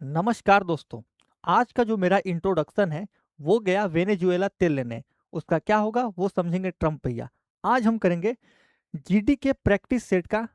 नमस्कार दोस्तों। आज का जो मेरा इंट्रोडक्शन है वो गया वेनेजुएला तेल लेने। उसका क्या होगा वो समझेंगे ट्रम्प भैया। आज हम करेंगे जीडी के प्रैक्टिस सेट का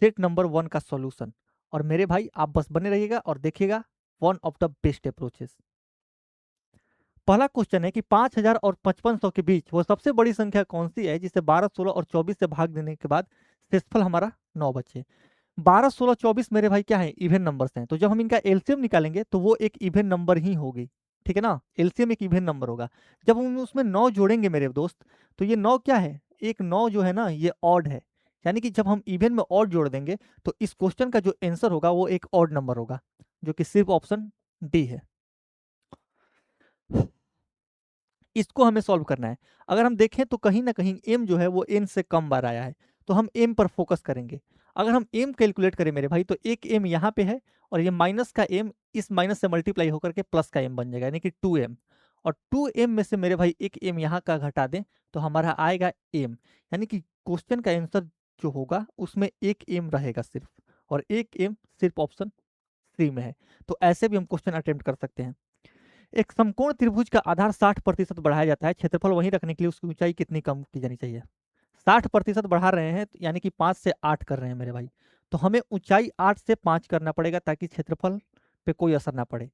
सेट नंबर 1 का सॉल्यूशन। और मेरे भाई आप बस बने रहिएगा और देखिएगा one of the best approaches. पहला क्वेश्चन है कि 5000 और 5500 के बीच वो सबसे बड़ी संख्या कौन सी है जिसे 12, 16 और 24 से भाग देने के बाद शेषफल हमारा 9 बचे। 12, 16, 24 मेरे भाई क्या है, इवन नंबर्स हैं। तो जब हम इनका एलसीएम निकालेंगे तो वो एक इवन नंबर ही होगी। ठीक है ना, एलसीएम एक इवन नंबर होगा। जब हम उसमें 9 जोड़ेंगे मेरे दोस्त, तो ये 9 क्या है, एक 9 जो है ना ये ऑड है। यानी कि जब हम इवन में ऑड जोड़ देंगे तो इस क्वेश्चन का जो आंसर होगा वो एक ऑड नंबर होगा, जो कि सिर्फ ऑप्शन डी है। इसको हमें सॉल्व करना है। अगर हम देखें तो कहीं ना कहीं एम जो है वो एन से कम बार आया है, तो हम एम पर फोकस करेंगे। अगर हम एम कैलकुलेट करें मेरे भाई तो एक एम यहाँ पे है, और ये माइनस का एम इस माइनस से मल्टीप्लाई होकर के प्लस का एम बन जाएगा, यानी कि 2m। और 2m में से मेरे भाई एक एम यहाँ का घटा दें तो हमारा आएगा एम। यानी कि क्वेश्चन का आंसर जो होगा उसमें एक एम रहेगा सिर्फ, और एक एम सिर्फ ऑप्शन सी में है। तो ऐसे भी हम क्वेश्चन अटेम्प्ट कर सकते हैं। एक समकोण त्रिभुज का आधार 60% बढ़ाया जाता है, क्षेत्रफल वहीं रखने के लिए उसकी ऊंचाई कितनी कम की जानी चाहिए। 60% बढ़ा रहे हैं यानी कि 5 से 8 कर रहे हैं मेरे भाई। तो हमें ऊंचाई 8 से 5 करना पड़ेगा ताकि क्षेत्रफल पे कोई असर ना पड़े।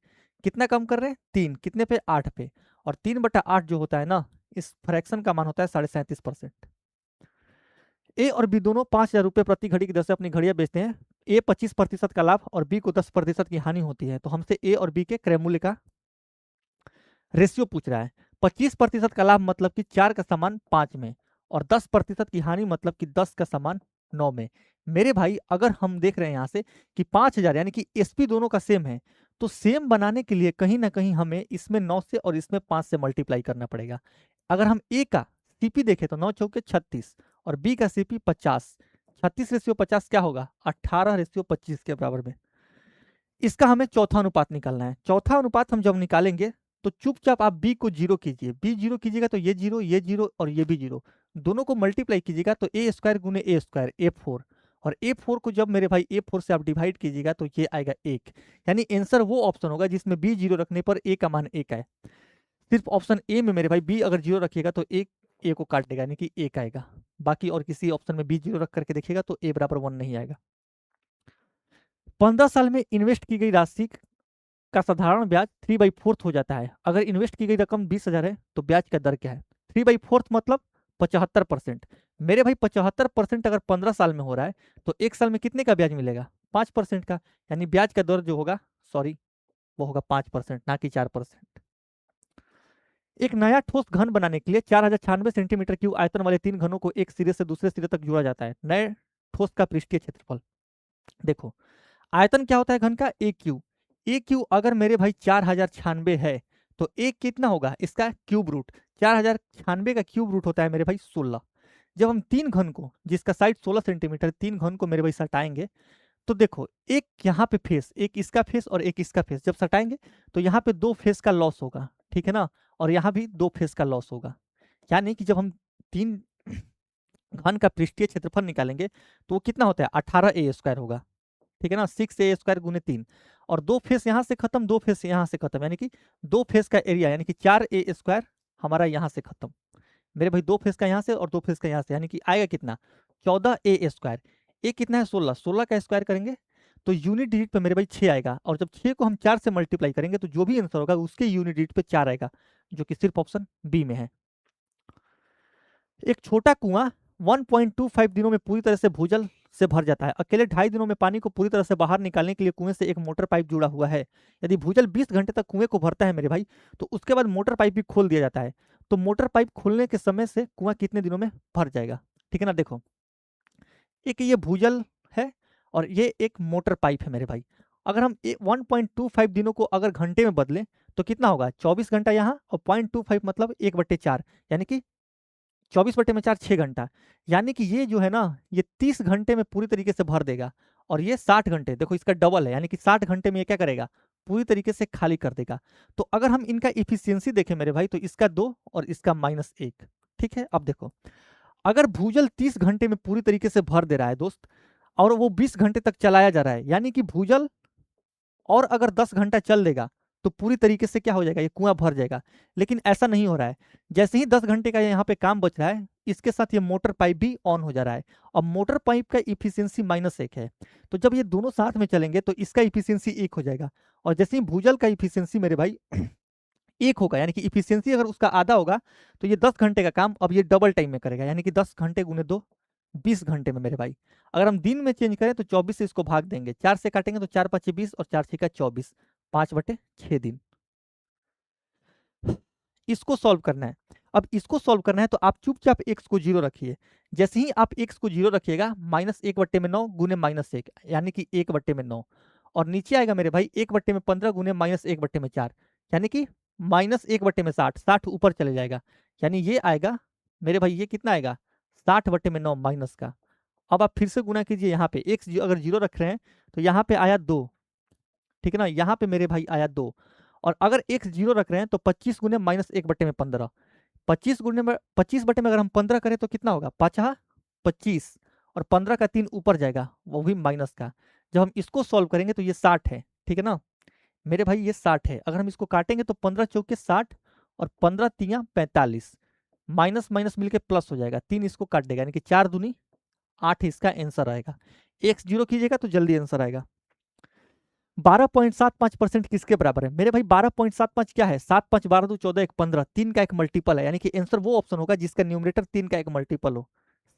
कितना कम कर रहे हैं, 3 कितने पे, 8 पे। और 3/8 जो होता है ना, इस फ्रैक्शन का मान होता है 37.5%। ए और बी दोनों 5,000 रुपये प्रति घड़ी की दर से अपनी घड़ियां बेचते हैं। ए 25% का लाभ और बी को 10% की हानि होती है। तो हमसे ए और बी के क्रय मूल्य का रेशियो पूछ रहा है। 25% का लाभ मतलब कि 4 का सामान 5 में, और 10% की हानि मतलब कि 10 का सामान 9 में। मेरे भाई अगर हम देख रहे हैं यहाँ से कि 5,000 यानी कि एसपी दोनों का सेम है, तो सेम बनाने के लिए कहीं ना कहीं हमें इसमें 9 से और इसमें 5 से मल्टीप्लाई करना पड़ेगा। अगर हम ए का सीपी देखें तो 9 चौके 36, और बी का सीपी 50। 36/50 क्या होगा, 18/25 के बराबर में। इसका हमें चौथा अनुपात निकालना है। चौथा अनुपात हम जब निकालेंगे तो चुपचाप आप बी को जीरो कीजिए। बी जीरो कीजिएगा तो ये जीरो और ये भी जीरो, दोनों को मल्टीप्लाई कीजिएगा तो ए स्क्वायर गुने ए स्क्वायर ए4। और ए4 को जब मेरे भाई ए4 से आप डिवाइड कीजिएगा तो ये आएगा 1। यानी आंसर वो ऑप्शन होगा जिसमें बी जीरो रखने पर ए का मान 1 है। सिर्फ ऑप्शन ए में मेरे भाई बी अगर जीरो रखिएगा तो एक ए को काट देगा, यानी कि 1 आएगा। बाकी और किसी ऑप्शन में बी जीरो रख करके देखिएगा तो ए बराबर 1 नहीं आएगा। 15 साल में इन्वेस्ट की गई राशि का साधारण ब्याज 3/4 हो जाता है। अगर इन्वेस्ट की गई रकम 20,000 है तो ब्याज का दर क्या है। 3/4 मतलब 75%। मेरे भाई 75% अगर 15 साल में हो रहा है तो एक साल में कितने का ब्याज मिलेगा, 5% का। यानी ब्याज का दर जो होगा, सॉरी, वो होगा 5% ना कि 4%। एक नया ठोस घन बनाने के लिए 4096 सेंटीमीटर क्यूब आयतन वाले 3 घनों को एक सिरे से दूसरे सिरे तक जोड़ा जाता है। नए ठोस का पृष्ठीय क्षेत्रफल देखो। आयतन क्या होता है घन का, ए क्यू। ए क्यू अगर मेरे भाई 4096 है तो ए कितना होगा, इसका क्यूब रूट। 4096 का क्यूब रूट होता है मेरे भाई 16। जब हम 3 घन को, जिसका साइड 16 सेंटीमीटर, 3 घन को मेरे भाई सटाएंगे तो देखो, एक यहाँ पे फेस, एक इसका फेस और एक इसका फेस जब सटाएंगे तो यहाँ पे 2 फेस का लॉस होगा, ठीक है ना। और यहाँ भी 2 फेस का लॉस होगा। यानी कि जब हम 3 घन का पृष्ठीय क्षेत्रफल निकालेंगे तो वो कितना होता है, 18 a² होगा। ठीक है ना, 6 a² गुने 3। और 2 फेस यहाँ से खत्म, 2 फेस यहाँ से खत्म, यानी कि 2 फेस का एरिया यानी कि 4 a² हमारा यहाँ से खत्म। मेरे भाई 2 फेस का यहाँ से और 2 फेस का यहाँ से, यानी कि आएगा कितना, 14 a²। ए कितना है, 16। 16 का स्क्वायर करेंगे तो यूनिट डिजिट पे मेरे भाई 6 आएगा, और जब 6 को हम 4 से मल्टीप्लाई करेंगे तो जो भी आंसर होगा उसके यूनिट डिजिट पे 4 आएगा, जो कि सिर्फ ऑप्शन बी में है। एक छोटा कुआं 1.25 दिनों में पूरी तरह से भूजल से भर जाता है। अकेले 2.5 दिनों में पानी को पूरी तरह से बाहर निकालने के लिए कुएं से एक मोटर पाइप जुड़ा हुआ है। यदि भूजल 20 घंटे तक कुएं को भरता है मेरे भाई, तो उसके बाद मोटर पाइप भी खोल दिया जाता है। तो मोटर पाइप खोलने के समय से कुआं कितने दिनों में भर जाएगा। ठीक है ना, देखो, एक ये भूजल है और ये एक मोटर पाइप है मेरे भाई। अगर हम 1.25 दिनों को अगर घंटे में बदलें तो कितना होगा, 24 घंटा यहाँ, और 0.25 मतलब 1/4, यानी कि 24/4 6 घंटा। यानी कि ये जो है ना, ये 30 घंटे में पूरी तरीके से भर देगा। और ये 60 घंटे, देखो इसका डबल है, यानी कि 60 घंटे में ये क्या करेगा, पूरी तरीके से खाली कर देगा। तो अगर हम इनका इफिशियंसी देखें मेरे भाई तो इसका 2 और इसका -1। ठीक है, अब देखो, अगर भूजल 30 घंटे में पूरी तरीके से भर दे रहा है दोस्त, और वो 20 घंटे तक चलाया जा रहा है, यानी कि भूजल और अगर 10 घंटा चल देगा तो पूरी तरीके से क्या हो जाएगा, ये कुआं भर जाएगा। लेकिन ऐसा नहीं हो रहा है। जैसे ही 10 घंटे का यहाँ पे काम बच रहा है, इसके साथ ये मोटर पाइप भी ऑन हो जा रहा है। अब मोटर पाइप का इफिशियंसी -1 है, तो जब ये दोनों साथ में चलेंगे तो इसका इफिशियंसी 1 हो जाएगा। और जैसे ही भूजल का इफिशियंसी मेरे भाई 1 होगा, यानी कि इफिशियंसी अगर उसका आधा होगा, तो ये 10 घंटे का काम अब ये डबल टाइम में करेगा, यानी कि 10 घंटे गुने 2, 20 घंटे में मेरे भाई। अगर हम दिन में चेंज करें तो 24 से इसको भाग देंगे, 4 से काटेंगे तो 4 5 20 और 4 6 24, 5/6 दिन। इसको सॉल्व करना है। अब इसको सॉल्व करना है तो आप चुपचाप एक्स को 0 रखिए। जैसे ही आप एक्स को 0 रखिएगा, -1/9 गुने -1, यानी कि 1/9, और नीचे आएगा मेरे भाई 1/15 गुने -1/4, यानी कि -1/60, 60 ऊपर चले जाएगा, यानी ये आएगा मेरे भाई, ये कितना आएगा 60/9 माइनस का। अब आप फिर से गुना कीजिए, यहाँ पे एक्स अगर 0 रख रहे हैं तो यहाँ पे आया 2, ठीक है ना, यहाँ पे मेरे भाई आया 2। और अगर एक्स 0 रख रहे हैं तो 25 गुने -1/15, 25 बटे में अगर हम 15 करें तो कितना होगा, 5×25, और 15 का 3 ऊपर जाएगा, वो भी माइनस का। जब हम इसको सॉल्व करेंगे तो ये 60 है, ठीक है ना मेरे भाई, ये 60 है। अगर हम इसको काटेंगे तो 15 चौके 60 और 15 तियाँ 45, माइनस माइनस मिलके प्लस हो जाएगा, 3 इसको काट देगा, यानी कि 4 दूनी 8 इसका आंसर आएगा। एक्स 0 कीजिएगा तो जल्दी आंसर आएगा। 12.75% किसके बराबर है मेरे भाई, 12.75 क्या है, 7 5 12 2 14 1 15, 3 का एक मल्टीपल है, यानी कि आंसर वो ऑप्शन होगा जिसका न्यूमरेटर 3 का एक मल्टीपल हो,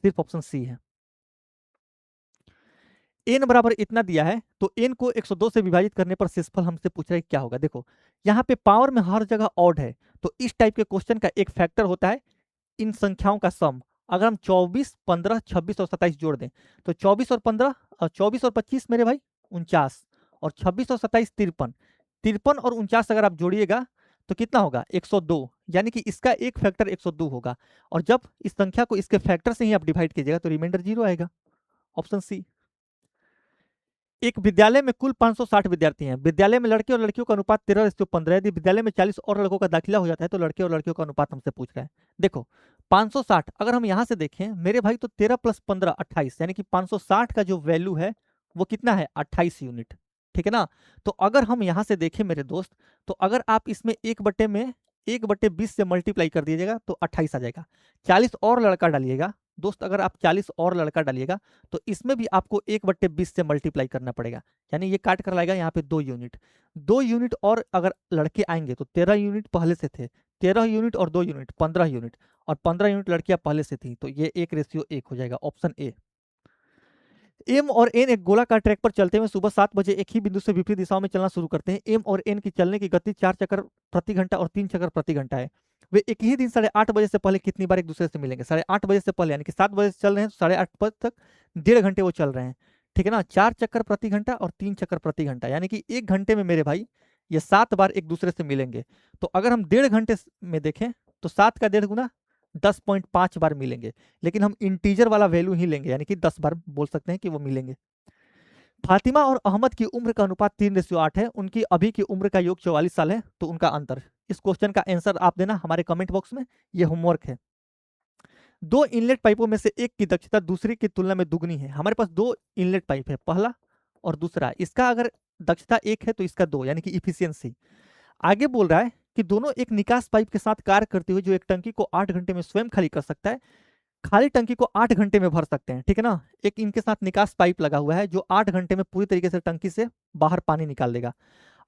सिर्फ ऑप्शन सी है। एन बराबर इतना दिया है, तो एन को 102 से विभाजित करने पर शेषफल हमसे पूछ रहा है क्या होगा। देखो यहाँ पे पावर में हर जगह ऑड है, तो इस टाइप के क्वेश्चन का एक फैक्टर होता है इन संख्याओं का सम। अगर हम 24 15 26 और 27 जोड़ दें तो 24 और 15 24 और 25 मेरे भाई 49, और 26 और 27 53, 53 और 49 अगर आप जोड़िएगा तो कितना होगा 102, यानी कि इसका एक फैक्टर 102 होगा। और जब इस संख्या को इसके फैक्टर से ही आप डिवाइड कीजिएगा तो रिमाइंडर 0 आएगा, ऑप्शन सी। एक विद्यालय में कुल 560 विद्यार्थी हैं। विद्यालय में लड़के और लड़कियों का अनुपात 13:15। यदि विद्यालय में 40 और लड़कों का दाखिला हो जाता है तो लड़के और लड़कियों का अनुपात हमसे पूछ रहा है। देखो 560 अगर हम यहां से देखें मेरे भाई तो 13 + 15 28, यानी कि 560 का जो वैल्यू है वो कितना है 28 यूनिट, ठीक है ना। तो अगर हम यहां से देखें मेरे दोस्त, तो अगर आप इसमें 1/20 से मल्टीप्लाई कर दीजिएगा तो 28 आ जाएगा। 40 और लड़का डालिएगा दोस्त, अगर आप 40 और लड़का डालिएगा तो इसमें भी आपको 1/20 से मल्टीप्लाई करना पड़ेगा, यानी ये काट कर लाएगा यहाँ पे 2 यूनिट। 2 यूनिट और अगर लड़के आएंगे तो 13 यूनिट पहले से थे, 13 यूनिट और 2 यूनिट 15 यूनिट, और 15 यूनिट लड़कियां पहले से थी, तो ये 1:1 हो जाएगा, ऑप्शन ए। एम और एन एक गोलाकार ट्रैक पर चलते हुए सुबह 7 बजे एक ही बिंदु से विपरीत दिशाओं में चलना शुरू करते हैं। एम और एन की चलने की गति 4 चक्कर प्रति घंटा और 3 चक्कर प्रति घंटा है। वे एक ही दिन 8:30 बजे से पहले कितनी बार एक दूसरे से मिलेंगे। 8:30 बजे से पहले, यानी कि 7 बजे से चल रहे हैं तो 8:30 बजे तक 1.5 घंटे वो चल रहे हैं, ठीक है ना। 4 चक्कर प्रति घंटा और 3 चक्कर प्रति घंटा, यानी कि 1 घंटे में मेरे भाई ये 7 बार एक दूसरे से मिलेंगे। तो अगर हम 1.5 घंटे में देखें तो 7 का 1.5 गुना 10.5 बार मिलेंगे, लेकिन हम इंटीजर वाला वैल्यू ही लेंगे, यानी कि 10 बार बोल सकते हैं कि वो मिलेंगे। फातिमा और अहमद की उम्र का अनुपात 3:8 है। उनकी अभी की उम्र का योग 44 साल है, तो उनका अंतर। इस क्वेश्चन का आंसर आप देना हमारे कमेंट बॉक्स में, ये होमवर्क है। दो इनलेट पाइपों में से एक की दक्षता दूसरी की तुलना में दुगनी है। हमारे पास दो इनलेट पाइप है, पहला और दूसरा। इसका अगर दक्षता 1 है तो इसका 2, यानी कि इफिशियंसी। आगे बोल रहा है कि दोनों एक निकास पाइप के साथ कार्य करते हुए जो एक टंकी को 8 घंटे में स्वयं खाली कर सकता है, खाली टंकी को 8 घंटे में भर सकते हैं, ठीक है ना। एक इनके साथ निकास पाइप लगा हुआ है जो 8 घंटे में पूरी तरीके से टंकी से बाहर पानी निकाल देगा।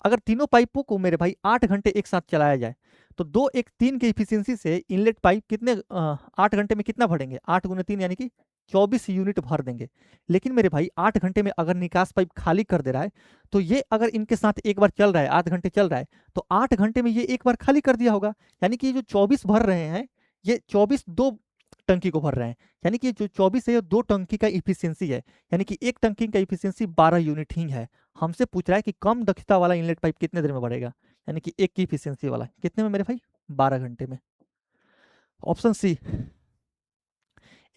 अगर तीनों पाइपों को मेरे भाई 8 घंटे एक साथ चलाया जाए तो 2 1 3 के इफिशियंसी से इनलेट पाइप कितने 8 घंटे में कितना भरेंगे, 8 गुने 3 यानी कि 24 यूनिट भर देंगे। लेकिन मेरे भाई 8 घंटे में अगर निकास पाइप खाली कर दे रहा है तो ये अगर इनके साथ एक बार चल रहा है, 8 घंटे चल रहा है, तो 8 घंटे में ये एक बार खाली कर दिया होगा, यानी कि ये जो 24 भर रहे हैं ये 24 दो टंकी को भर रहे हैं, यानी कि जो 24 है ये 2 टंकी का इफिशियंसी है, यानी कि एक टंकी का इफिशियंसी 12 यूनिट ही है। हमसे पूछ रहा है कि कम दक्षता वाला इनलेट पाइप कितने देर में बढ़ेगा, यानी कि एक की इफिशियंसी वाला कितने में मेरे भाई 12 घंटे में, ऑप्शन सी।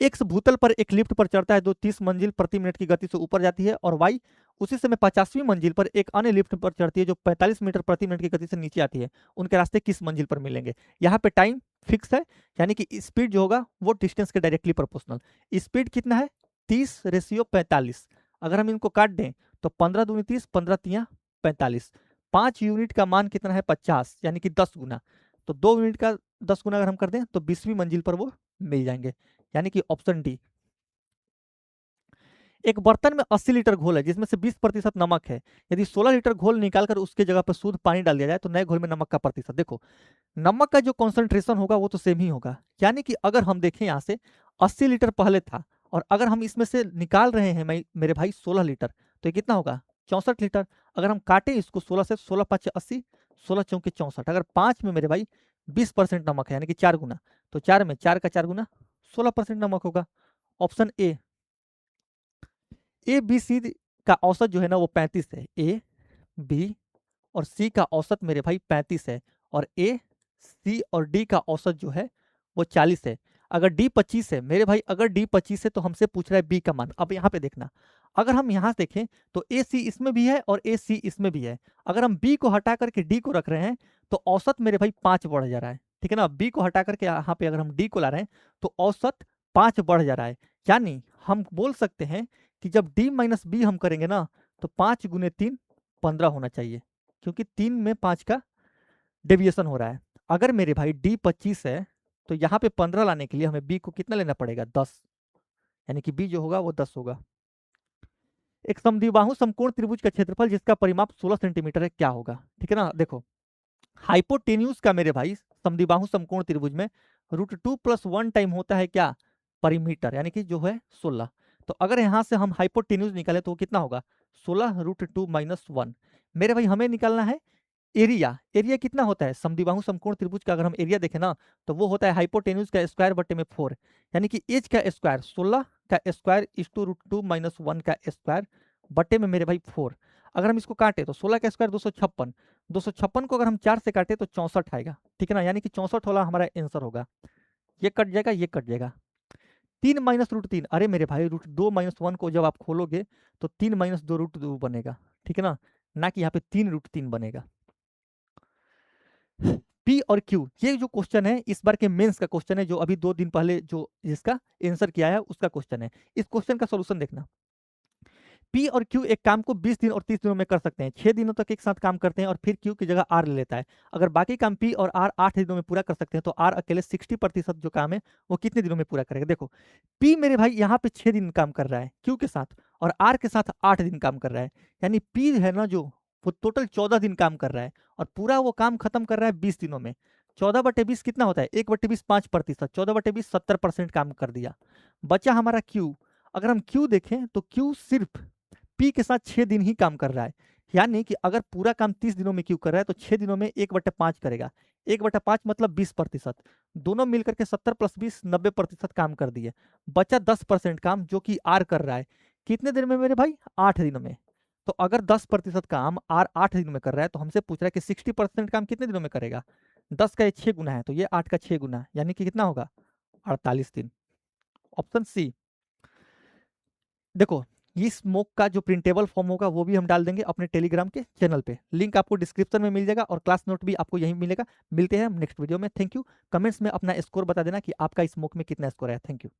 एक्स भूतल पर एक लिफ्ट पर चढ़ता है जो 30 मंजिल प्रति मिनट की गति से ऊपर जाती है, और वाई उसी समय 50वीं मंजिल पर एक अन्य लिफ्ट पर चढ़ती है जो 45 मीटर प्रति मिनट की गति से नीचे आती है। उनके रास्ते किस मंजिल पर मिलेंगे। यहाँ पे टाइम फिक्स है, यानी कि स्पीड जो होगा वो डिस्टेंस के डायरेक्टली प्रोपोर्शनल। स्पीड कितना है 30:45। अगर हम इनको काट दें तो 15 दूनी 30, 15 तियाँ 45। 5 यूनिट का मान कितना है 50, यानी कि 10 गुना। तो 2 यूनिट का 10 गुना अगर हम कर दें तो 20वीं मंजिल पर वो मिल जाएंगे, यानी कि ऑप्शन डी। एक बर्तन में 80 लीटर घोल है जिसमें से 20% नमक है। यदि 16 लीटर घोल निकालकर उसके जगह पर शुद्ध पानी डाल दिया जाए तो नए घोल में नमक का प्रतिशत। देखो, नमक का जो कॉन्सेंट्रेशन होगा वो तो सेम ही होगा, यानी कि अगर हम देखें यहाँ से 80 लीटर पहले था, और अगर हम इसमें से निकाल रहे हैं मेरे भाई 16 लीटर, तो ये कितना होगा 64 लीटर। अगर हम काटें इसको 16 से, 16 पाँच 80, 16 चौके 64, अगर 5 में मेरे भाई 20% नमक है, यानी कि 4 गुना, तो 4 में 4 का 4 गुना 16% नमक होगा। ऑप्शन ए बी सी का औसत जो है ना वो 35 है। ए बी और सी का औसत मेरे भाई 35 है, और ए सी और डी का औसत जो है वो 40 है। अगर डी 25 है मेरे भाई, अगर डी 25 है तो हमसे पूछ रहा है बी का मान। अब यहाँ पे देखना, अगर हम यहाँ देखें तो ए सी इसमें भी है और ए सी इसमें भी है। अगर हम बी को हटा करके डी को रख रहे हैं तो औसत मेरे भाई 5 बढ़ जा रहा है, ठीक है ना। बी को हटा करके यहाँ पे अगर हम डी को ला रहे हैं तो औसत 5 बढ़ जा रहा है, यानी हम बोल सकते हैं कि जब डी माइनस बी हम करेंगे ना तो 5 गुने 3 15 होना चाहिए, क्योंकि 3 में 5 का डेविएशन हो रहा है। अगर मेरे भाई डी 25 है तो यहाँ पे 15 लाने के लिए हमें बी को कितना लेना पड़ेगा 10, यानी कि बी जो होगा वो 10 होगा। एक समद्विबाहु समकोण त्रिभुज का क्षेत्रफल जिसका परिमाप 16 सेंटीमीटर है क्या होगा, ठीक है ना। देखो, हाइपोटेन्यूज का मेरे भाई समद्विबाहु समकोण त्रिभुज में √2 + 1 टाइम होता है क्या, परिमीटर, यानी कि जो है 16। तो अगर यहाँ से हम हाइपोटेन्यूज निकाले तो वो कितना होगा 16 √2 - 1। मेरे भाई हमें निकालना है एरिया। एरिया कितना होता है समद्विबाहु समकोण त्रिभुज का, अगर हम एरिया देखें ना तो वो होता है हाइपोटेन्यूज का स्क्वायर बटे में 4, यानी कि एच का स्क्वायर 16 का स्क्वायर इस टू √2 - 1 का स्क्वायर बटे में मेरे भाई 4। अगर हम इसको काटे तो 16 का स्क्वायर 256, 256 को अगर हम 4 से काटे तो 64 आएगा, ठीक है ना, यानी कि 64 वाला हमारा आंसर होगा। ये कट जाएगा, ये कट जाएगा। 3 - √3, अरे मेरे भाई √2 - 1 को जब आप खोलोगे तो 3 - 2 √2 बनेगा, ठीक है ना कि यहाँ पे 3 √3 बनेगा। पी और क्यू, ये जो क्वेश्चन है इस बार के मेंस का क्वेश्चन है, जो अभी 2 दिन पहले जो जिसका आंसर किया है उसका क्वेश्चन है। इस क्वेश्चन का सॉल्यूशन देखना। पी और क्यू एक काम को 20 दिन और 30 दिनों में कर सकते हैं, 6 दिनों तक एक साथ काम करते हैं और फिर क्यू की जगह आर ले लेता है। अगर बाकी काम पी और आर 8 दिनों में पूरा कर सकते हैं तो आर अकेले 60% जो काम है वो कितने दिनों में पूरा करेगा। देखो, पी मेरे भाई यहाँ पे 6 दिन काम कर रहा है क्यू के साथ, और आर के साथ 8 दिन काम कर रहा है, यानी पी है ना जो वो टोटल 14 दिन काम कर रहा है, और पूरा वो काम खत्म कर रहा है 20 दिनों में। 14/20 कितना होता है 1/20 5%, 14/20 70% काम कर दिया। बचा हमारा क्यू। अगर हम क्यू देखें तो क्यू सिर्फ पी के साथ 6 दिन ही काम कर रहा है, यानी कि अगर पूरा काम 30 दिनों में क्यू कर रहा है तो 6 दिनों में 1/5 करेगा। 1/5 मतलब 20%, दोनों मिलकर के 70 + 20 90% काम कर दिए। बचा 10% काम जो कि आर कर रहा है, कितने दिन में मेरे भाई 8 दिनों में। तो अगर 10% काम आर 8 दिनों में कर रहा है तो हमसे पूछ रहा है कि 60% काम कितने दिनों में करेगा। 10 का ये 6 गुना है तो ये 8 का 6 गुना, यानी कि कितना होगा 48 दिन। Option C. देखो, इस मॉक का जो प्रिंटेबल फॉर्म होगा वो भी हम डाल देंगे अपने टेलीग्राम के चैनल पे, लिंक आपको डिस्क्रिप्शन में मिल जाएगा, और क्लास नोट भी आपको यहीं मिलेगा। मिलते हैं हम नेक्स्ट वीडियो में, थैंक यू। कमेंट्स में अपना स्कोर बता देना कि आपका इस मॉक में कितना स्कोर है। Thank you.